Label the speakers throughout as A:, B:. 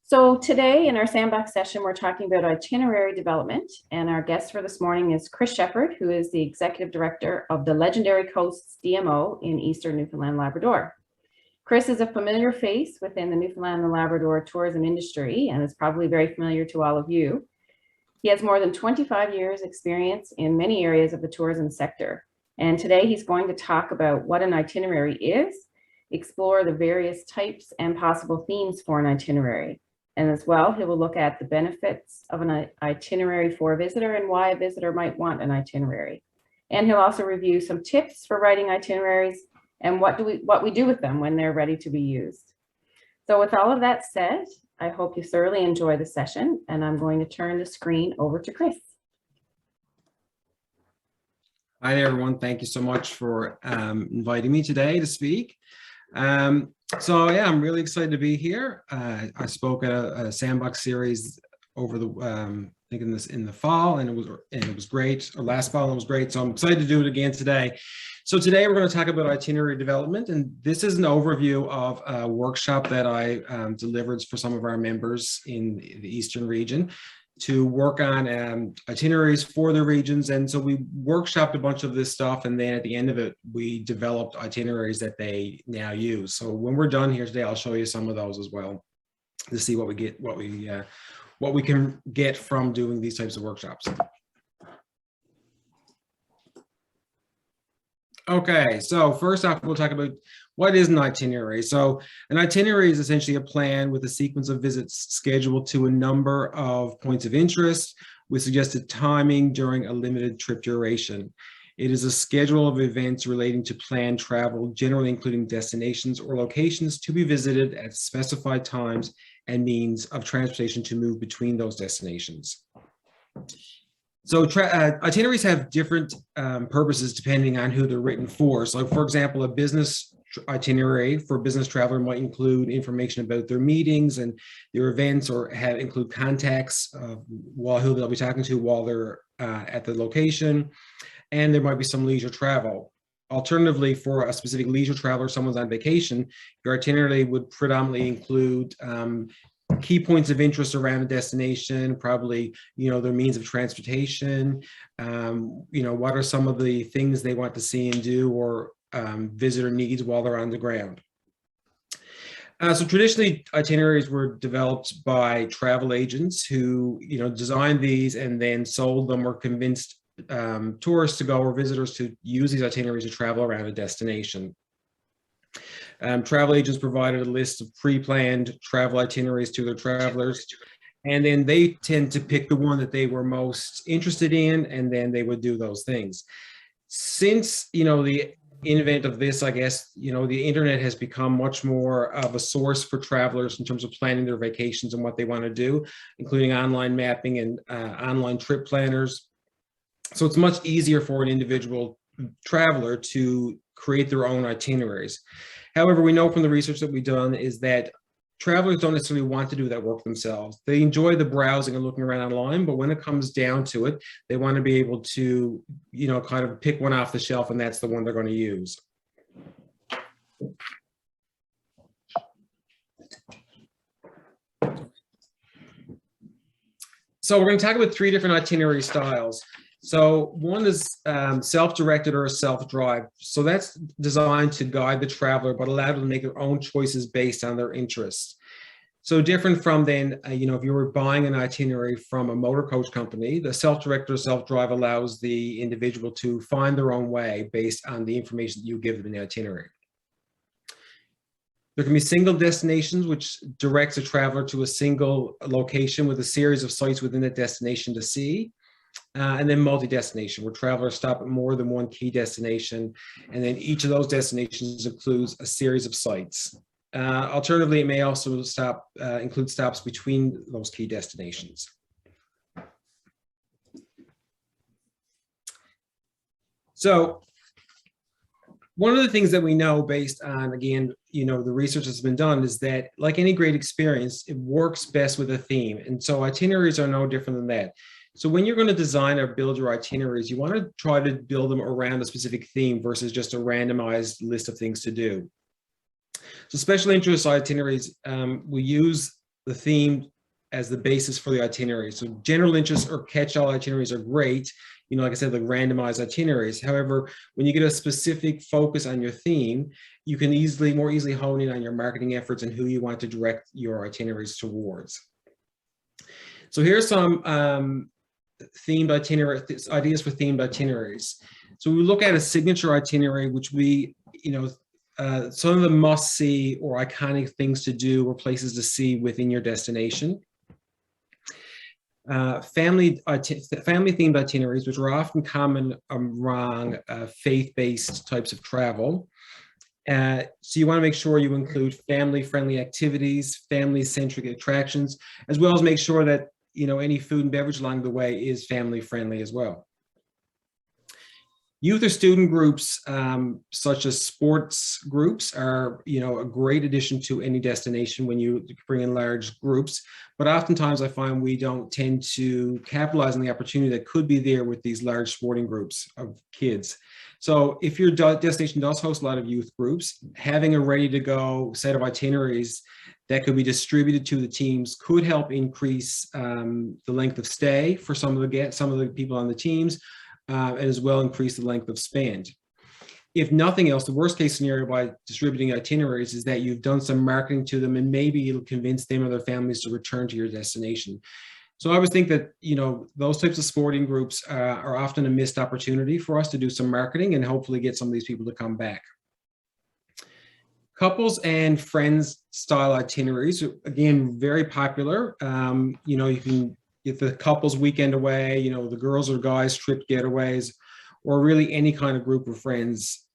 A: So today in our sandbox session, we're talking about itinerary development, and our guest for this morning is Chris Sheppard, who is the Executive Director of the Legendary Coasts DMO in Eastern Newfoundland and Labrador. Chris is a familiar face within the Newfoundland and Labrador tourism industry and is probably very familiar to all of you. He has more than 25 years experience in many areas of the tourism sector. And today he's going to talk about what an itinerary is, explore the various types and possible themes for an itinerary. And as well, he will look at the benefits of an itinerary for a visitor and why a visitor might want an itinerary. And he'll also review some tips for writing itineraries and what we do with them when they're ready to be used. So with all of that said, I hope you thoroughly enjoy the session, and I'm going to turn the screen over to Chris.
B: Hi everyone, thank you so much for inviting me today to speak. So yeah, I'm really excited to be here. I spoke at a sandbox series over the I think in the fall, and it was great. Or last fall, and it was great. So I'm excited to do it again today. So today we're going to talk about itinerary development, and this is an overview of a workshop that I delivered for some of our members in the Eastern region to work on itineraries for the regions. And so we workshopped a bunch of this stuff, and then at the end of it, we developed itineraries that they now use. So when we're done here today, I'll show you some of those as well to see what we can get from doing these types of workshops. Okay, so first off, we'll talk about what is an itinerary. So an itinerary is essentially a plan with a sequence of visits scheduled to a number of points of interest with suggested timing during a limited trip duration. It is a schedule of events relating to planned travel, generally including destinations or locations to be visited at specified times and means of transportation to move between those destinations. So itineraries have different purposes depending on who they're written for. So for example, a business itinerary for a business traveler might include information about their meetings and their events, or include contacts who they'll be talking to while they're at the location. And there might be some leisure travel. Alternatively, for a specific leisure traveler, someone's on vacation, your itinerary would predominantly include key points of interest around a destination, probably, their means of transportation, what are some of the things they want to see and do, or visitor needs while they're on the ground. So traditionally, itineraries were developed by travel agents who, designed these and then sold them or convinced tourists to go, or visitors to use these itineraries to travel around a destination. Travel agents provided a list of pre-planned travel itineraries to their travelers, and then they tend to pick the one that they were most interested in, and then they would do those things. Since, the invent of this, I guess, the internet has become much more of a source for travelers in terms of planning their vacations and what they want to do, including online mapping and online trip planners. So it's much easier for an individual traveler to create their own itineraries. However, we know from the research that we've done is that travelers don't necessarily want to do that work themselves. They enjoy the browsing and looking around online, but when it comes down to it, they want to be able to, kind of pick one off the shelf, and that's the one they're going to use. So we're going to talk about 3 different itinerary styles. So one is self-directed or self-drive. So that's designed to guide the traveler, but allow them to make their own choices based on their interests. So different from then, if you were buying an itinerary from a motor coach company, the self-directed or self-drive allows the individual to find their own way based on the information that you give them in the itinerary. There can be single destinations, which directs a traveler to a single location with a series of sites within that destination to see. And then multi-destination, where travelers stop at more than one key destination, and then each of those destinations includes a series of sites. Alternatively, it may also include stops between those key destinations. So one of the things that we know based on, again, the research that's been done is that, like any great experience, it works best with a theme. And so itineraries are no different than that. So when you're going to design or build your itineraries, you want to try to build them around a specific theme versus just a randomized list of things to do. So special interest itineraries, we use the theme as the basis for the itinerary. So general interest or catch-all itineraries are great, you know, like I said, like randomized itineraries. However, when you get a specific focus on your theme, you can more easily hone in on your marketing efforts and who you want to direct your itineraries towards. So here's some themed itinerary ideas for themed itineraries. So we look at a signature itinerary, which we, you know, some of the must-see or iconic things to do or places to see within your destination. Family-themed itineraries, which are often common around faith-based types of travel. So you want to make sure you include family-friendly activities, family-centric attractions, as well as make sure that, you know, any food and beverage along the way is family-friendly as well. Youth or student groups, such as sports groups, are, you know, a great addition to any destination when you bring in large groups. But oftentimes I find we don't tend to capitalize on the opportunity that could be there with these large sporting groups of kids. So if your destination does host a lot of youth groups, having a ready-to-go set of itineraries that could be distributed to the teams could help increase the length of stay for some of the people on the teams, and as well increase the length of spend. If nothing else, the worst case scenario by distributing itineraries is that you've done some marketing to them and maybe it'll convince them or their families to return to your destination. So I would think that, you know, those types of sporting groups are often a missed opportunity for us to do some marketing and hopefully get some of these people to come back. Couples and friends style itineraries, again, very popular. You know, you can get the couples weekend away, you know, the girls or guys trip getaways, or really any kind of group of friends.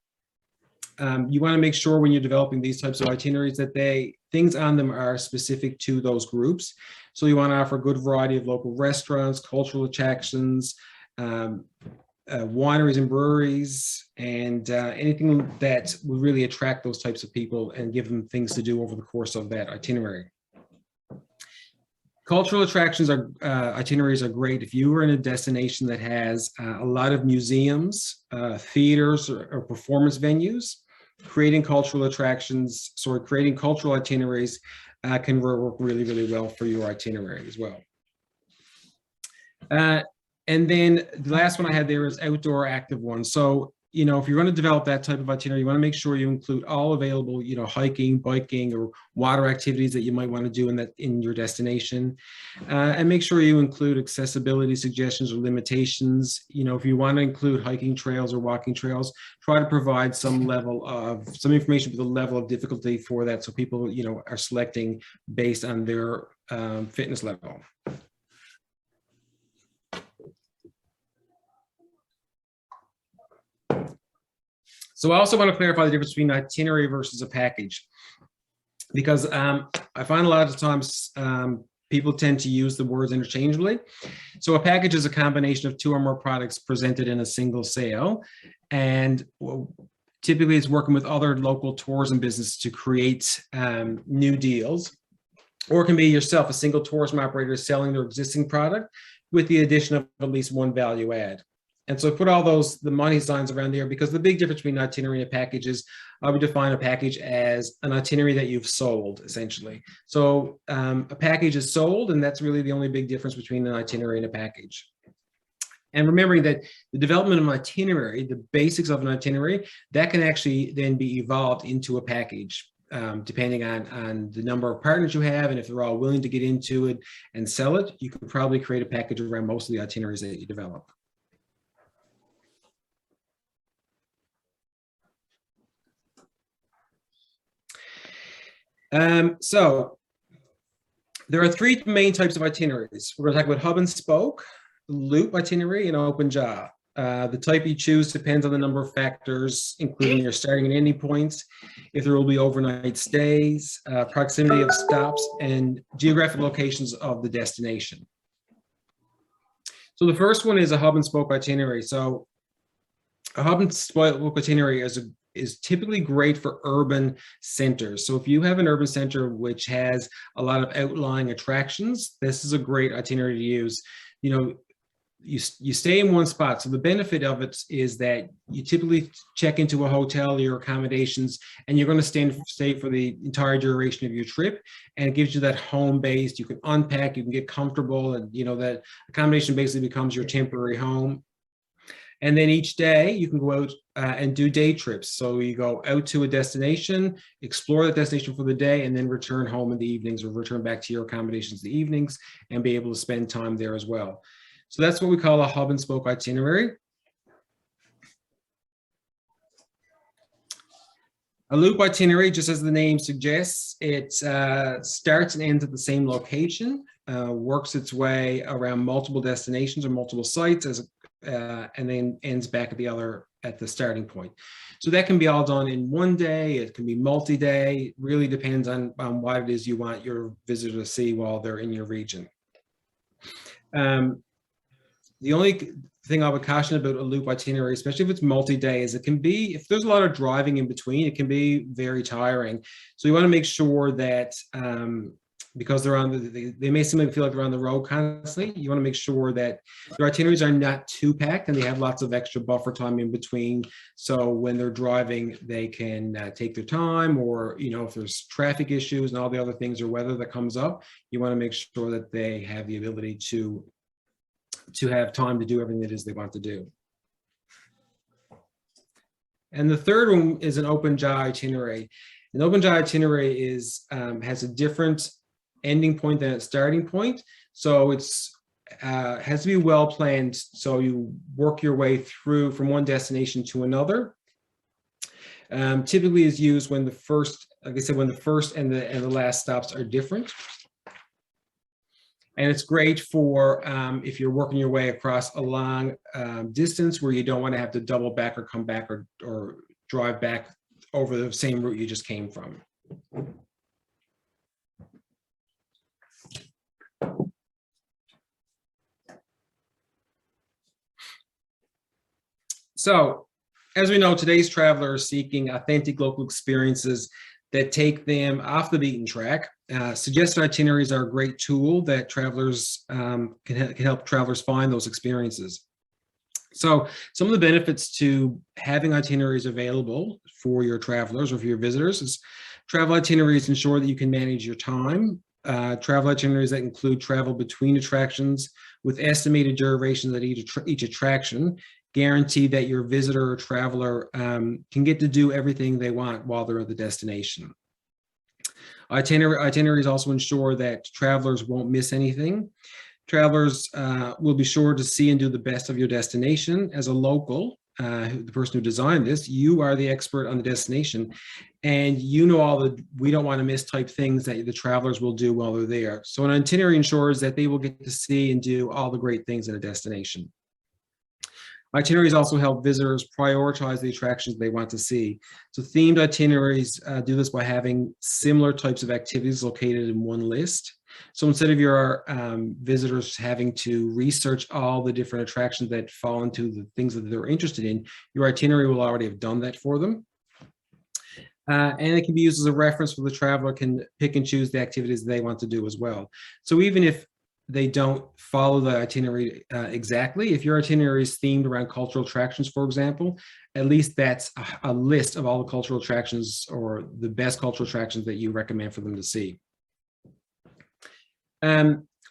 B: You want to make sure when you're developing these types of itineraries that things on them are specific to those groups. So you want to offer a good variety of local restaurants, cultural attractions, wineries and breweries, and anything that would really attract those types of people and give them things to do over the course of that itinerary. Cultural attractions itineraries are great if you are in a destination that has a lot of museums, theaters, or performance venues. Creating cultural itineraries can work really, really well for your itinerary as well. And then the last one I had there is outdoor active ones. So, you know, if you're going to develop that type of itinerary, you want to make sure you include all available, you know, hiking, biking, or water activities that you might want to do in your destination, and make sure you include accessibility suggestions or limitations. You know, if you want to include hiking trails or walking trails, try to provide some information with the level of difficulty for that, so people, you know, are selecting based on their fitness level. So I also want to clarify the difference between an itinerary versus a package, because I find a lot of times people tend to use the words interchangeably. So a package is a combination of 2 or more products presented in a single sale. And typically it's working with other local tourism businesses to create new deals. Or it can be yourself, a single tourism operator selling their existing product with the addition of at least one value add. And so put all the money signs around there, because the big difference between an itinerary and a package is I would define a package as an itinerary that you've sold, essentially. So a package is sold, and that's really the only big difference between an itinerary and a package. And remembering that the development of an itinerary, the basics of an itinerary, that can actually then be evolved into a package, depending on the number of partners you have, and if they're all willing to get into it and sell it, you could probably create a package around most of the itineraries that you develop. So there are 3 main types of itineraries. We're going to talk about hub and spoke, loop itinerary, and OpenJaw. The type you choose depends on the number of factors, including your starting and ending points, if there will be overnight stays, proximity of stops, and geographic locations of the destination. So the first one is a hub and spoke itinerary. So a hub and spoke itinerary is typically great for urban centers. So if you have an urban center which has a lot of outlying attractions, this is a great itinerary to use. You know, you stay in one spot. So the benefit of it is that you typically check into a hotel or your accommodations, and you're going to stay for the entire duration of your trip. And it gives you that home base. You can unpack, you can get comfortable, and that accommodation basically becomes your temporary home. And then each day you can go out and do day trips. So you go out to a destination, explore that destination for the day, and then return home in the evenings, or return back to your accommodations in the evenings and be able to spend time there as well. So that's what we call a hub and spoke itinerary. A loop itinerary, just as the name suggests, it starts and ends at the same location, works its way around multiple destinations or multiple sites, and then ends back at the starting point. So that can be all done in one day. It can be multi-day. It really depends on what it is you want your visitor to see while they're in your region. The only thing I would caution about a loop itinerary, especially if it's multi-day, is it can be, if there's a lot of driving in between, it can be very tiring. So you want to make sure that because they're they may seem like feel like they're on the road constantly, you want to make sure that their itineraries are not too packed and they have lots of extra buffer time in between. So when they're driving, they can take their time, or if there's traffic issues and all the other things or weather that comes up, you want to make sure that they have the ability to have time to do everything that it is they want to do. And the third one is an OpenJaw itinerary. An OpenJaw itinerary has a different ending point than its starting point. So it's has to be well planned. So you work your way through from one destination to another. Typically is used when the first, like I said, when the first and the last stops are different. And it's great for if you're working your way across a long distance where you don't want to have to double back or come back or drive back over the same route you just came from. So, as we know, today's travelers are seeking authentic local experiences that take them off the beaten track. Suggested itineraries are a great tool that travelers can help travelers find those experiences. So some of the benefits to having itineraries available for your travelers or for your visitors is travel itineraries ensure that you can manage your time. Travel itineraries that include travel between attractions with estimated durations at each attraction guarantee that your visitor or traveler can get to do everything they want while they're at the destination. Itineraries also ensure that travelers won't miss anything. Travelers will be sure to see and do the best of your destination. As a local, the person who designed this, you are the expert on the destination, and all the we don't want to miss type things that the travelers will do while they're there. So an itinerary ensures that they will get to see and do all the great things at a destination. Itineraries also help visitors prioritize the attractions they want to see. So themed itineraries do this by having similar types of activities located in one list. So instead of your visitors having to research all the different attractions that fall into the things that they're interested in, your itinerary will already have done that for them. And it can be used as a reference where the traveler can pick and choose the activities they want to do as well. So even if they don't follow the itinerary exactly, if your itinerary is themed around cultural attractions, for example, at least that's a list of all the cultural attractions or the best cultural attractions that you recommend for them to see.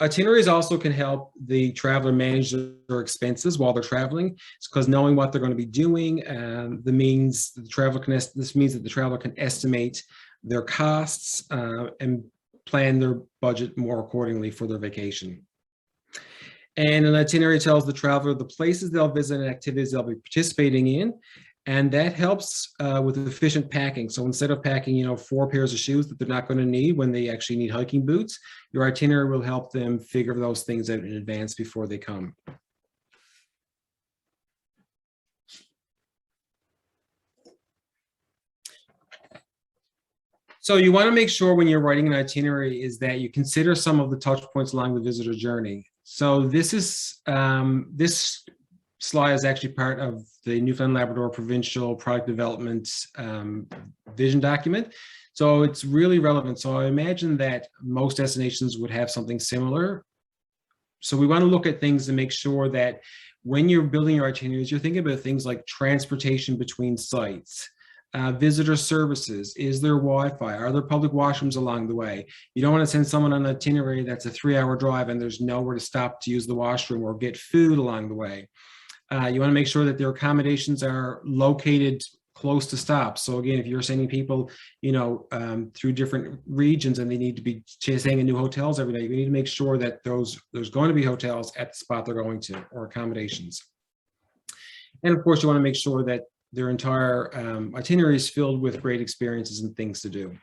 B: Itineraries also can help the traveler manage their expenses while they're traveling. It's because knowing what they're going to be doing, this means that the traveler can estimate their costs and plan their budget more accordingly for their vacation. And an itinerary tells the traveler the places they'll visit and activities they'll be participating in, and that helps with efficient packing. So instead of packing, 4 pairs of shoes that they're not going to need when they actually need hiking boots, your itinerary will help them figure those things out in advance before they come. So you want to make sure when you're writing an itinerary is that you consider some of the touch points along the visitor journey. So this slide is actually part of the Newfoundland and Labrador Provincial Product Development vision document. So it's really relevant. So I imagine that most destinations would have something similar So we want to look at things to make sure that when you're building your itineraries, you're thinking about things like transportation between sites, visitor services. Is there Wi-Fi? Are there public washrooms along the way? You don't want to send someone on an itinerary that's a 3-hour drive and there's nowhere to stop to use the washroom or get food along the way. You want to make sure that their accommodations are located close to stops. So again, if you're sending people, through different regions and they need to be staying in new hotels every day, you need to make sure that there's going to be hotels at the spot they're going to, or accommodations. And of course, you want to make sure that their entire itinerary is filled with great experiences and things to do.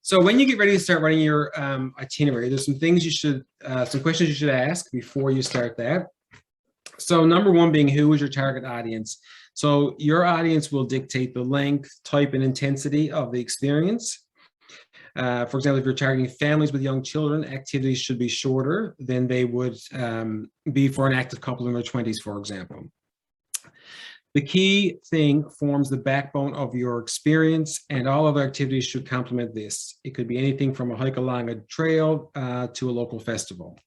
B: So when you get ready to start writing your itinerary, there's some things you should, some questions you should ask before you start that. So number one being, who is your target audience? So your audience will dictate the length, type, and intensity of the experience. For example, if you're targeting families with young children, activities should be shorter than they would be for an active couple in their 20s, for example. The key thing forms the backbone of your experience, and all other activities should complement this. It could be anything from a hike along a trail to a local festival.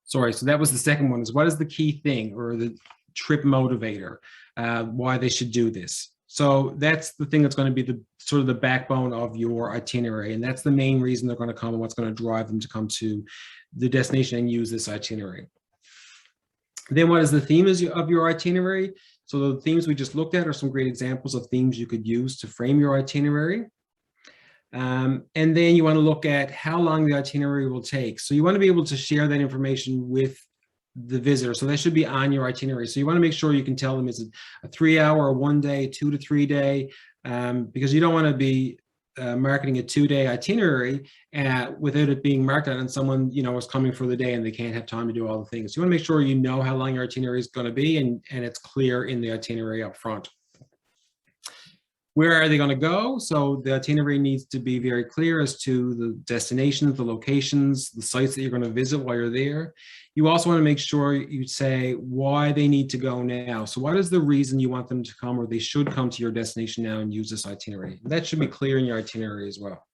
B: Sorry, so that was the second one, is what is the key thing or the trip motivator, why they should do this. So that's the thing that's going to be the sort of the backbone of your itinerary, and that's the main reason they're going to come and what's going to drive them to come to the destination and use this itinerary. Then what is the theme of your itinerary? So the themes we just looked at are some great examples of themes you could use to frame your itinerary. And then you want to look at how long the itinerary will take. So you want to be able to share that information with the visitor. So that should be on your itinerary. So you want to make sure you can tell them, is it a 3-hour, a 1-day, 2 to 3 day, because you don't want to be marketing a 2-day itinerary without it being marked out and someone is coming for the day and they can't have time to do all the things. You want to make sure you know how long your itinerary is going to be and it's clear in the itinerary up front. Where are they going to go? So the itinerary needs to be very clear as to the destinations, the locations, the sites that you're going to visit while you're there. You also want to make sure you say why they need to go now. So what is the reason you want them to come, or they should come to your destination now and use this itinerary? That should be clear in your itinerary as well.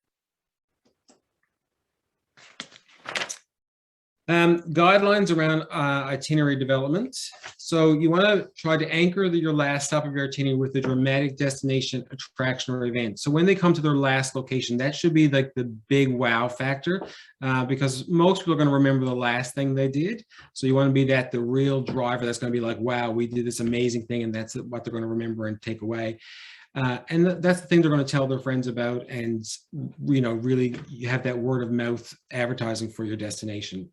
B: Guidelines around itinerary development. So you want to try to anchor your last stop of your itinerary with a dramatic destination, attraction, or event. So when they come to their last location, that should be like the big wow factor, because most people are going to remember the last thing they did. So you want to be the real driver that's going to be like, wow, we did this amazing thing, and that's what they're going to remember and take away. And that's the thing they're going to tell their friends about, and really you have that word of mouth advertising for your destination.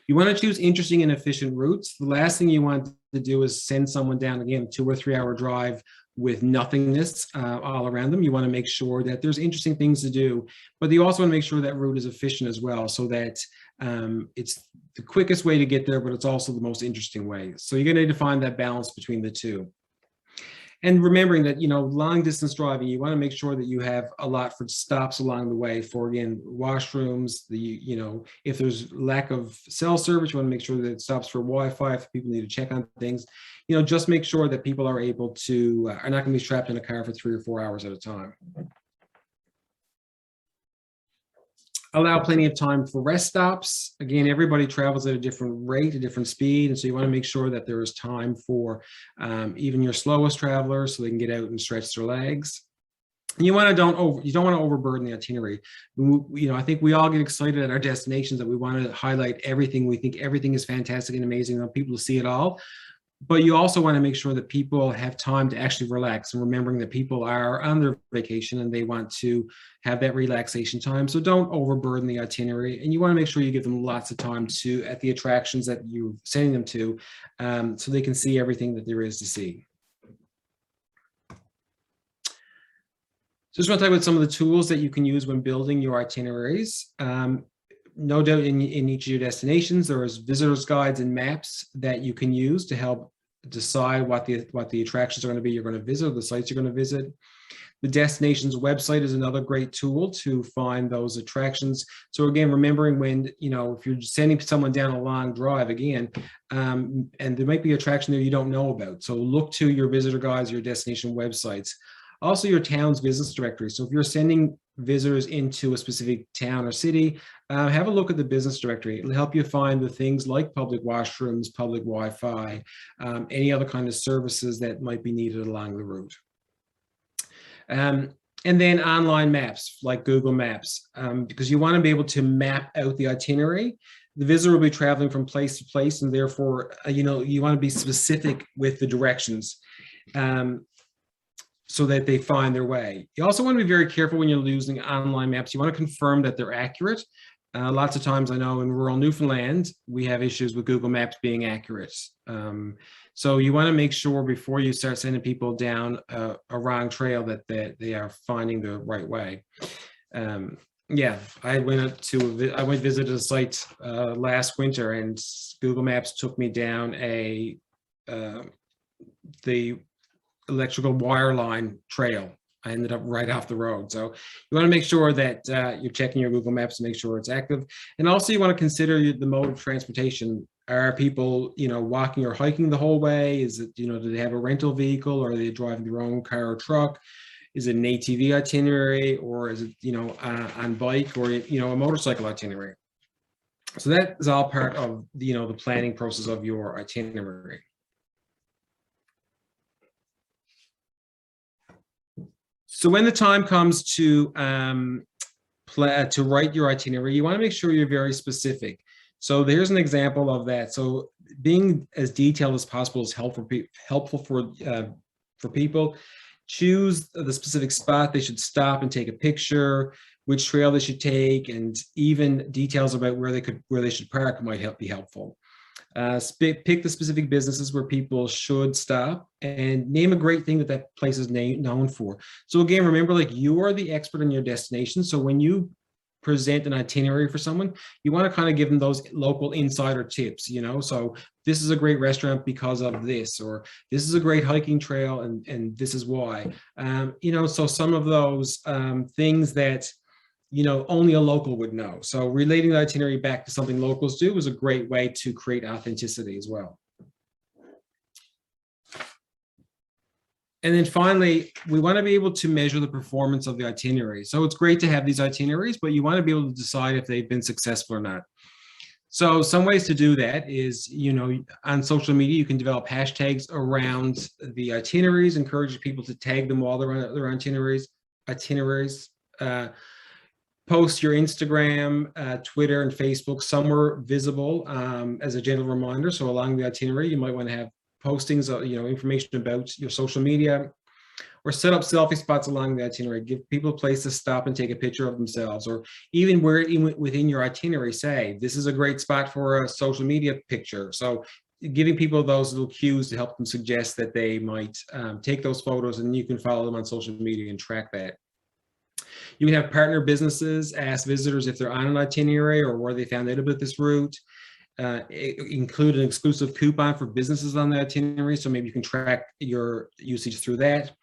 B: You want to choose interesting and efficient routes. The last thing you want to do is send someone down, again, a 2 or 3 hour drive with nothingness all around them. You want to make sure that there's interesting things to do, but you also want to make sure that route is efficient as well, so that it's the quickest way to get there, but it's also the most interesting way. So you're going to find that balance between the two. And remembering that, long distance driving, you want to make sure that you have a lot for stops along the way for, again, washrooms, if there's lack of cell service, you want to make sure that it stops for Wi-Fi if people need to check on things. Just make sure that people are able to, are not going to be trapped in a car for 3 or 4 hours at a time. Allow plenty of time for rest stops. Again, everybody travels at a different rate, a different speed, and so you want to make sure that there is time for even your slowest travelers, so they can get out and stretch their legs. And you don't want to overburden the itinerary. I think we all get excited at our destinations that we want to highlight everything. We think everything is fantastic and amazing. We want people to see it all. But you also want to make sure that people have time to actually relax, and remembering that people are on their vacation and they want to have that relaxation time. So don't overburden the itinerary, and you want to make sure you give them lots of time at the attractions that you're sending them to, so they can see everything that there is to see. So just want to talk about some of the tools that you can use when building your itineraries. No doubt in each of your destinations, there is visitors guides and maps that you can use to help decide what the attractions are going to be you're going to visit, or the sites you're going to visit. The destination's website is another great tool to find those attractions. So again, remembering when, you know, if you're sending someone down a long drive again, and there might be attraction there you don't know about. So look to your visitor guides, your destination websites. Also your town's business directory. So if you're sending visitors into a specific town or city, have a look at the business directory. It'll help you find the things like public washrooms, public Wi-Fi, any other kind of services that might be needed along the route. And then online maps like Google Maps, because you want to be able to map out the itinerary. The visitor will be traveling from place to place, and therefore, you know, you want to be specific with the directions. So that they find their way. You also want to be very careful when you're using online maps. You want to confirm that they're accurate. Lots of times I know in rural Newfoundland, we have issues with Google Maps being accurate. So you want to make sure before you start sending people down a wrong trail that they are finding the right way. Yeah, I went visited a site last winter, and Google Maps took me down the electrical wire line trail. I ended up right off the road. So you want to make sure that you're checking your Google Maps to make sure it's active. And also you want to consider the mode of transportation. Are people, you know, walking or hiking the whole way? Is it, you know, do they have a rental vehicle, or are they driving their own car or truck? Is it an ATV itinerary, or is it, you know, on bike, or, you know, a motorcycle itinerary? So that is all part of, you know, the planning process of your itinerary. So when the time comes to write your itinerary, you want to make sure you're very specific. So there's an example of that. So being as detailed as possible is helpful for people. Choose the specific spot they should stop and take a picture, which trail they should take, and even details about where they should park might be helpful. Pick the specific businesses where people should stop, and name a great thing that place is known for. So again, remember, like, you are the expert in your destination. So when you present an itinerary for someone, you want to kind of give them those local insider tips, you know. So this is a great restaurant because of this, or this is a great hiking trail and this is why. You know, so some of those things that, you know, only a local would know. So relating the itinerary back to something locals do is a great way to create authenticity as well. And then finally, we want to be able to measure the performance of the itinerary. So it's great to have these itineraries, but you want to be able to decide if they've been successful or not. So some ways to do that is, you know, on social media, you can develop hashtags around the itineraries, encourage people to tag them while they're on their itineraries. Post your Instagram, Twitter, and Facebook somewhere visible as a gentle reminder. So along the itinerary, you might want to have postings, you know, information about your social media, or set up selfie spots along the itinerary. Give people a place to stop and take a picture of themselves, or even within your itinerary, say, this is a great spot for a social media picture. So giving people those little cues to help them suggest that they might take those photos, and you can follow them on social media and track that. You can have partner businesses ask visitors if they're on an itinerary or where they found out about this route. Include an exclusive coupon for businesses on the itinerary, so maybe you can track your usage through that.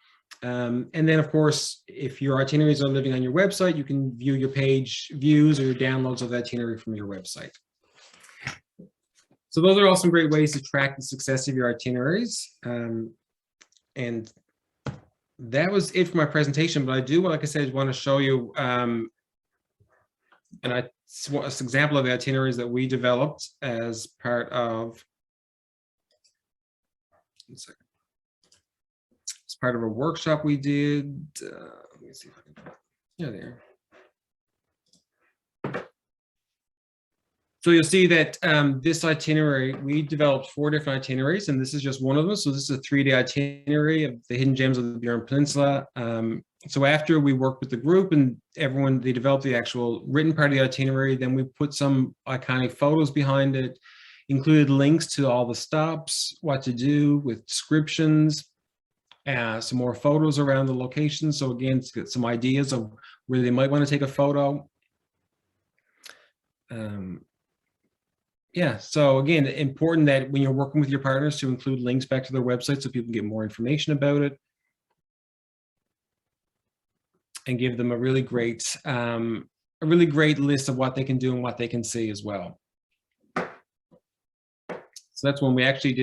B: And then, of course, if your itineraries are living on your website, you can view your page views or your downloads of the itinerary from your website. So those are all some great ways to track the success of your itineraries. And that was it for my presentation, but I do, like I said, want to show you an example of the itineraries that we developed as part of, as part of a workshop we did. Let me see if I can, yeah, there. So you'll see that this itinerary, we developed 4 different itineraries, and this is just one of them. So this is a 3-day itinerary of the hidden gems of the Burin Peninsula. So after we worked with the group and everyone, they developed the actual written part of the itinerary, then we put some iconic photos behind it, included links to all the stops, what to do with descriptions, some more photos around the location. So again, to get some ideas of where they might want to take a photo. Yeah, so again, important that when you're working with your partners to include links back to their website so people can get more information about it. and give them a really great list of what they can do and what they can see as well. So that's when we actually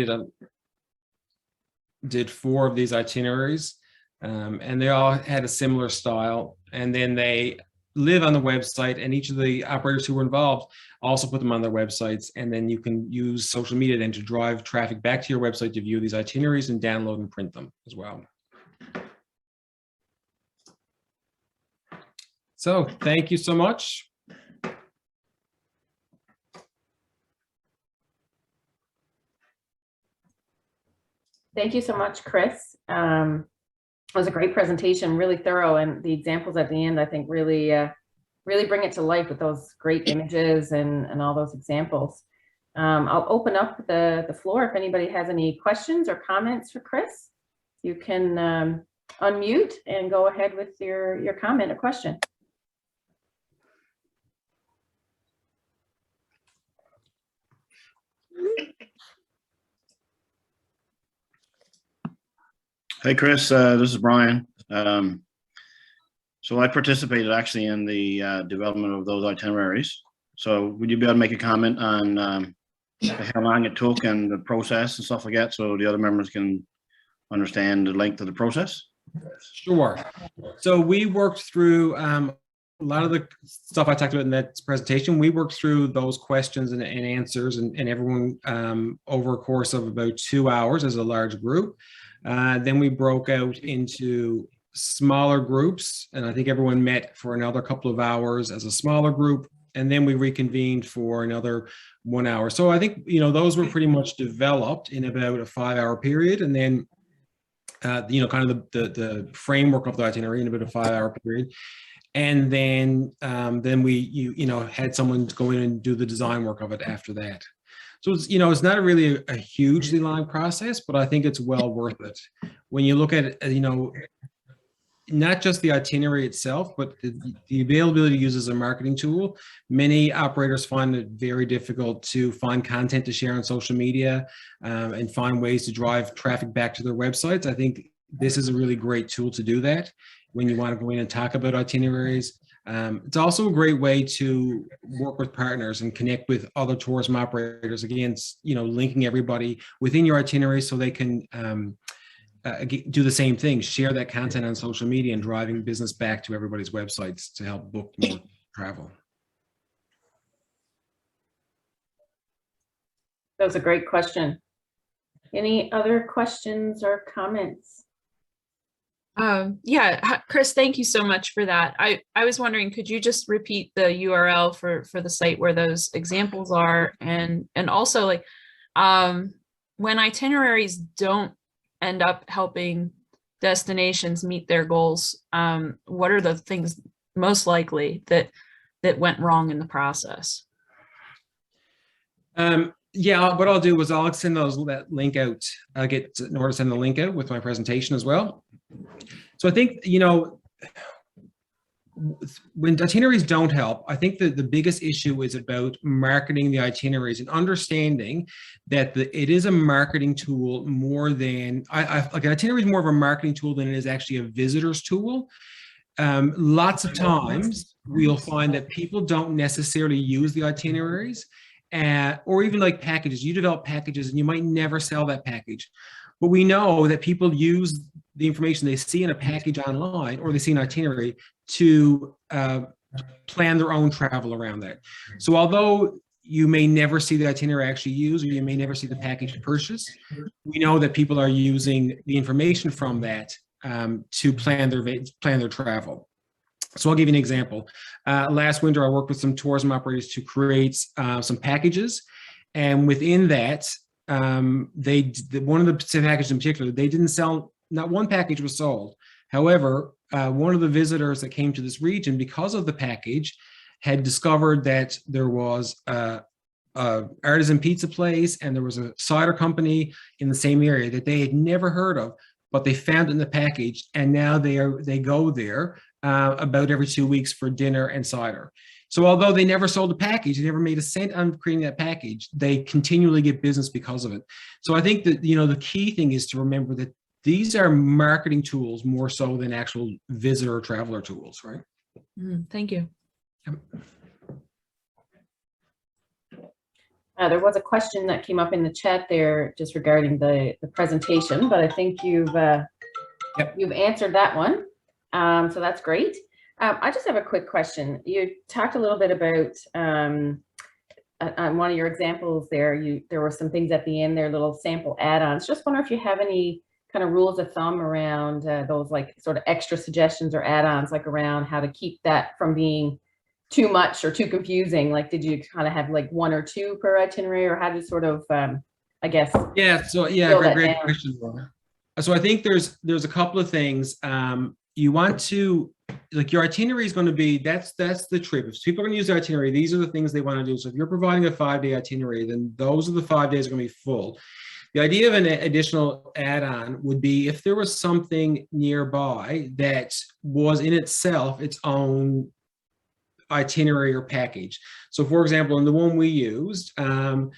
B: did 4 of these itineraries, and they all had a similar style. And then they live on the website, and each of the operators who were involved also put them on their websites. And then you can use social media then to drive traffic back to your website to view these itineraries and download and print them as well. So thank you so much.
A: Thank you so much, Chris. It was a great presentation, really thorough, and the examples at the end, I think, really bring it to life with those great images and all those examples. I'll open up the floor if anybody has any questions or comments for Chris. You can unmute and go ahead with your comment or question.
C: Hey, Chris, this is Brian. So I participated actually in the development of those itineraries. So would you be able to make a comment on how long it took and the process and stuff like that, so the other members can understand the length of the process?
B: Sure. So we worked through a lot of the stuff I talked about in that presentation. We worked through those questions and answers and everyone over a course of about 2 hours as a large group. Then we broke out into smaller groups, and I think everyone met for another couple of hours as a smaller group, and then we reconvened for another 1 hour. So I think, you know, those were pretty much developed in about a 5-hour period, and then you know, kind of the framework of the itinerary in about a 5-hour period. And then you know, had someone go in and do the design work of it after that. So it's, you know, it's not really a hugely long process, but I think it's well worth it. When you look at it, you know, not just the itinerary itself, but the availability to use as a marketing tool. Many operators find it very difficult to find content to share on social media and find ways to drive traffic back to their websites. I think this is a really great tool to do that when you want to go in and talk about itineraries. It's also a great way to work with partners and connect with other tourism operators. Again, you know, linking everybody within your itinerary so they can do the same thing, share that content on social media and driving business back to everybody's websites to help book more travel.
A: That was a great question. Any other questions or comments?
D: Yeah, Chris, thank you so much for that. I was wondering, could you just repeat the URL for the site where those examples are, and also, like, when itineraries don't end up helping destinations meet their goals, what are the things most likely that went wrong in the process?
B: Yeah, what I'll do is I'll send that link out. I'll get in order to send the link out with my presentation as well. So I think, you know, when itineraries don't help, I think that the biggest issue is about marketing the itineraries and understanding that it is a marketing tool more than like an itinerary is more of a marketing tool than it is actually a visitor's tool. Lots of times we'll find that people don't necessarily use the itineraries or even like packages. You develop packages and you might never sell that package, but we know that people use the information they see in a package online or they see an itinerary to plan their own travel around that. So although you may never see the itinerary actually used, or you may never see the package purchased, we know that people are using the information from that to plan their travel. So I'll give you an example. Last winter, I worked with some tourism operators to create some packages, and within that, one of the packages in particular, they didn't sell. Not one package was sold. However, one of the visitors that came to this region because of the package had discovered that there was a artisan pizza place and there was a cider company in the same area that they had never heard of, but they found it in the package, and now they go there about every 2 weeks for dinner and cider. So although they never sold a package, they never made a cent on creating that package, they continually get business because of it. So I think that, you know, the key thing is to remember that these are marketing tools more so than actual visitor or traveler tools, right?
D: Thank you.
B: Yep.
A: There was a question that came up in the chat there just regarding the presentation, but I think you've answered that one. So that's great. I just have a quick question. You talked a little bit about on one of your examples there, there were some things at the end there, little sample add-ons. Just wonder if you have any kind of rules of thumb around those like sort of extra suggestions or add-ons, like around how to keep that from being too much or too confusing. Like, did you kind of have like 1 or 2 per itinerary, or how to sort of, I guess?
B: Yeah. So great question, Laura. So I think there's a couple of things. You want to, like, your itinerary is going to be, that's the trip. If people are going to use their itinerary, these are the things they want to do. So if you're providing a 5-day itinerary, then those are the 5 days are going to be full. The idea of an additional add-on would be if there was something nearby that was in itself its own itinerary or package. So for example, in the one we used, one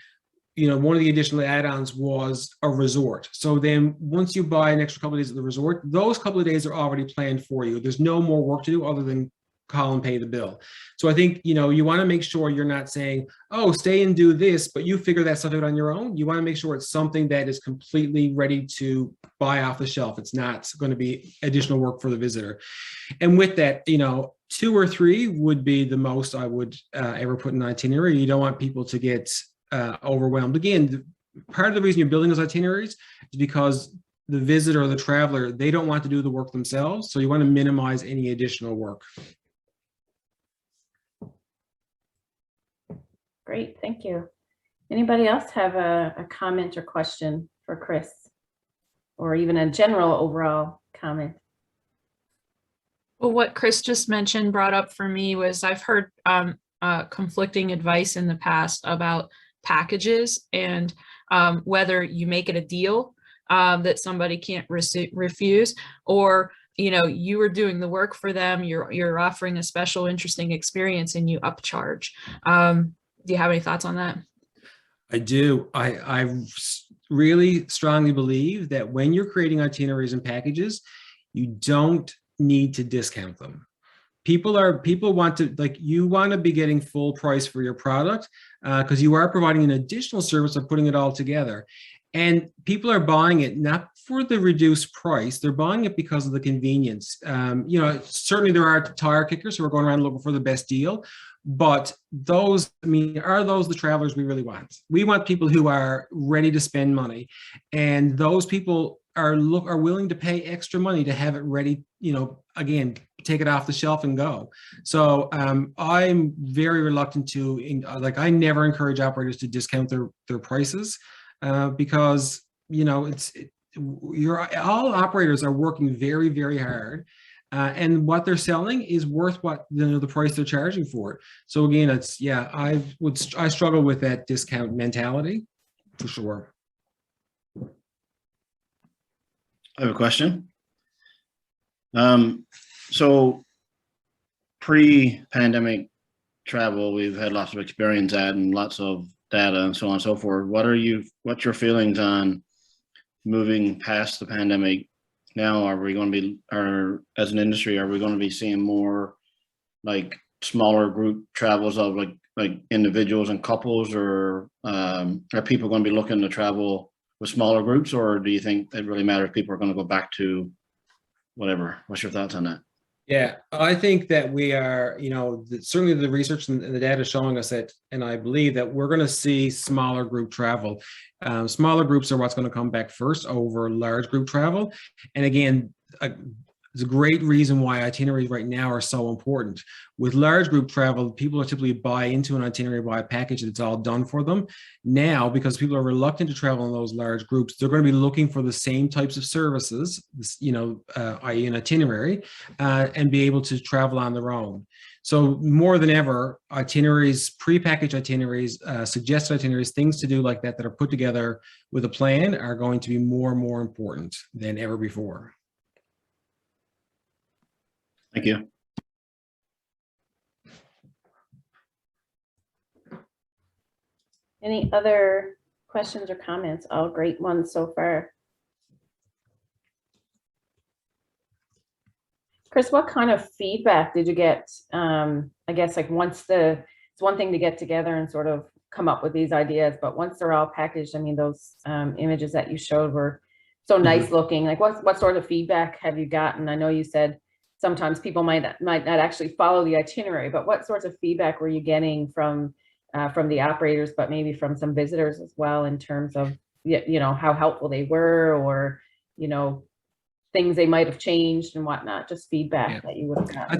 B: of the additional add-ons was a resort. So then once you buy an extra couple of days at the resort, those couple of days are already planned for you. There's no more work to do other than call and pay the bill. So I think, you want to make sure you're not saying, oh, stay and do this, but you figure that stuff out on your own. You want to make sure it's something that is completely ready to buy off the shelf. It's not going to be additional work for the visitor. And with that, 2 or 3 would be the most I would ever put in an itinerary. You don't want people to get overwhelmed. Again, part of the reason you're building those itineraries is because the visitor or the traveler, they don't want to do the work themselves. So you want to minimize any additional work.
A: Great, thank you. Anybody else have a comment or question for Chris, or even a general overall comment?
D: Well, what Chris just mentioned brought up for me was I've heard conflicting advice in the past about packages and whether you make it a deal that somebody can't refuse, or you are doing the work for them, you're offering a special interesting experience and you upcharge. Do you have any thoughts on that?
B: I do. I really strongly believe that when you're creating itineraries and packages, you don't need to discount them. People want to, like, you want to be getting full price for your product because you are providing an additional service of putting it all together. And people are buying it not for the reduced price, they're buying it because of the convenience. Certainly there are tire kickers who are going around looking for the best deal, but those, are those the travelers we really want? We want people who are ready to spend money, and those people are willing to pay extra money to have it ready, again, take it off the shelf and go. So I'm very reluctant to, I never encourage operators to discount their prices because, all operators are working very, very hard. And what they're selling is worth what the price they're charging for it. So again, I struggle with that discount mentality for sure.
C: I have a question. So pre-pandemic travel, we've had lots of experience at and lots of data and so on and so forth. What's your feelings on moving past the pandemic? Now, are we going to be, or as an industry, are we going to be seeing more like smaller group travels of like individuals and couples, or are people going to be looking to travel with smaller groups, or do you think it really matters if people are going to go back to whatever? What's your thoughts on that?
B: Yeah, I think that we are, certainly the research and the data showing us that, and I believe that we're going to see smaller group travel. Smaller groups are what's going to come back first over large group travel. And again, it's a great reason why itineraries right now are so important. With large group travel, people are typically buy into an itinerary, buy a package that's all done for them. Now, because people are reluctant to travel in those large groups, they're going to be looking for the same types of services, i.e. an itinerary, and be able to travel on their own. So more than ever, itineraries, pre-packaged itineraries, suggested itineraries, things to do like that are put together with a plan are going to be more and more important than ever before.
C: Thank you.
A: Any other questions or comments? All great ones so far. Chris, what kind of feedback did you get? I guess like it's one thing to get together and sort of come up with these ideas, but once they're all packaged, I mean, those images that you showed were so nice looking. Like what sort of feedback have you gotten? I know you said sometimes people might not actually follow the itinerary, but what sorts of feedback were you getting from the operators, but maybe from some visitors as well, in terms of, you know, how helpful they were, or, you know, things they might have changed and whatnot, just feedback that you would have gotten?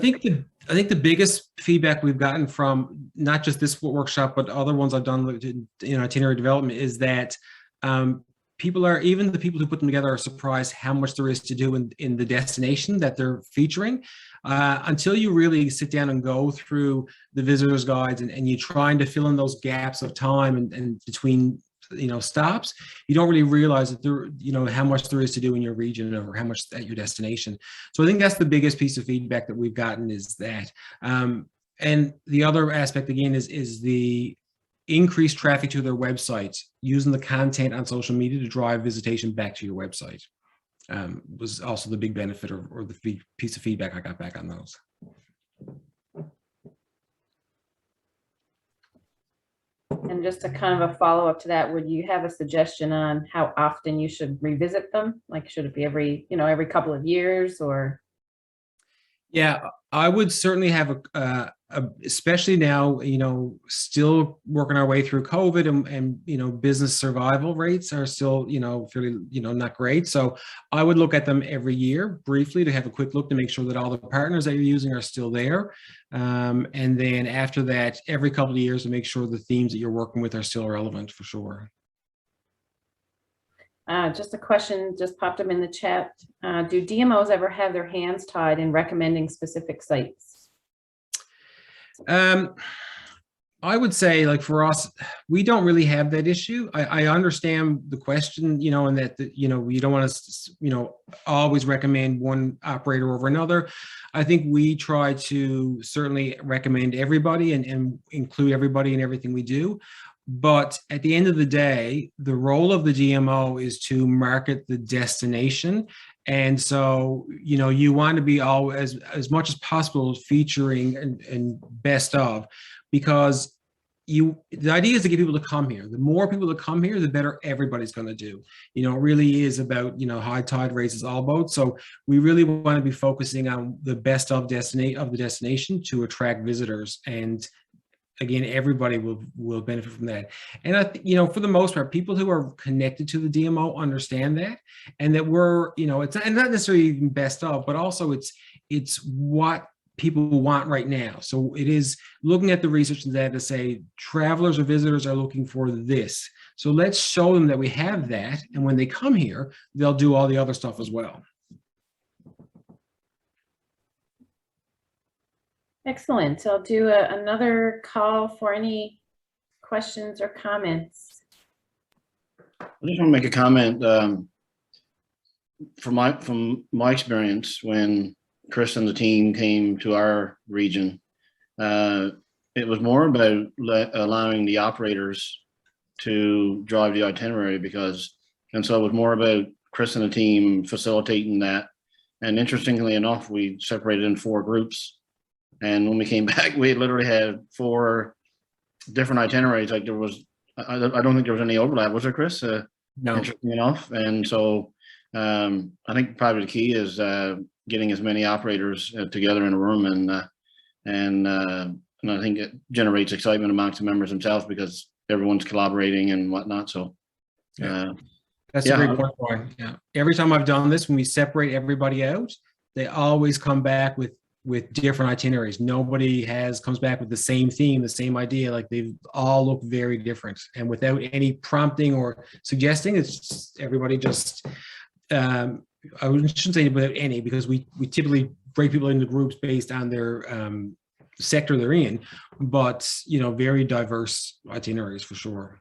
B: I think the biggest feedback we've gotten from not just this workshop, but other ones I've done in itinerary development is that even the people who put them together are surprised how much there is to do in the destination that they're featuring. Until you really sit down and go through the visitors guides and you're trying to fill in those gaps of time and between, you know, stops, you don't really realize that there, you know, how much there is to do in your region or how much at your destination. So I think that's the biggest piece of feedback that we've gotten, is that. And the other aspect again is the increased traffic to their websites, using the content on social media to drive visitation back to your website. Was also the big benefit or the piece of feedback I got back on those.
A: And just a kind of a follow-up to that, would you have a suggestion on how often you should revisit them? Like, should it be every couple of years, or?
B: Yeah, I would certainly have especially now, you know, still working our way through COVID and you know, business survival rates are still, you know, fairly, you know, not great. So I would look at them every year briefly to have a quick look to make sure that all the partners that you're using are still there. And then after that, every couple of years to make sure the themes that you're working with are still relevant, for sure.
A: Just a question just popped up in the chat. Do DMOs ever have their hands tied in recommending specific sites?
B: I would say, like, for us, we don't really have that issue. I understand the question, you know, and that, you know, we don't want to, you know, always recommend one operator over another. I think we try to certainly recommend everybody and include everybody in everything we do. But at the end of the day, the role of the DMO is to market the destination. And so, you know, you want to be always, as much as possible, featuring and best of, because the idea is to get people to come here. The more people that come here, the better everybody's going to do. You know, it really is about, you know, high tide raises all boats. So we really want to be focusing on the best of the destination to attract visitors. And again, everybody will benefit from that. And you know, for the most part, people who are connected to the DMO understand that, and that we're, you know, it's not necessarily even best of, but also it's what people want right now. So it is looking at the research and that to say travelers or visitors are looking for this. So let's show them that we have that, and when they come here, they'll do all the other stuff as well.
A: Excellent. I'll do another call for any questions or comments.
C: I just want to make a comment from my experience when Chris and the team came to our region. It was more about allowing the operators to drive the itinerary, and so it was more about Chris and the team facilitating that. And interestingly enough, we separated in 4 groups. And when we came back, we literally had 4 different itineraries. Like, there was, I don't think there was any overlap. Was there, Chris?
B: No.
C: Interesting enough. And so I think probably the key is getting as many operators together in a room, and I think it generates excitement amongst the members themselves because everyone's collaborating and whatnot. So
B: that's a great point. Yeah. Every time I've done this, when we separate everybody out, they always come back with different itineraries. Nobody comes back with the same theme, the same idea. Like, they all look very different, and without any prompting or suggesting, it's just, everybody just, I shouldn't say without any, because we typically break people into groups based on their sector they're in, but, you know, very diverse itineraries for sure.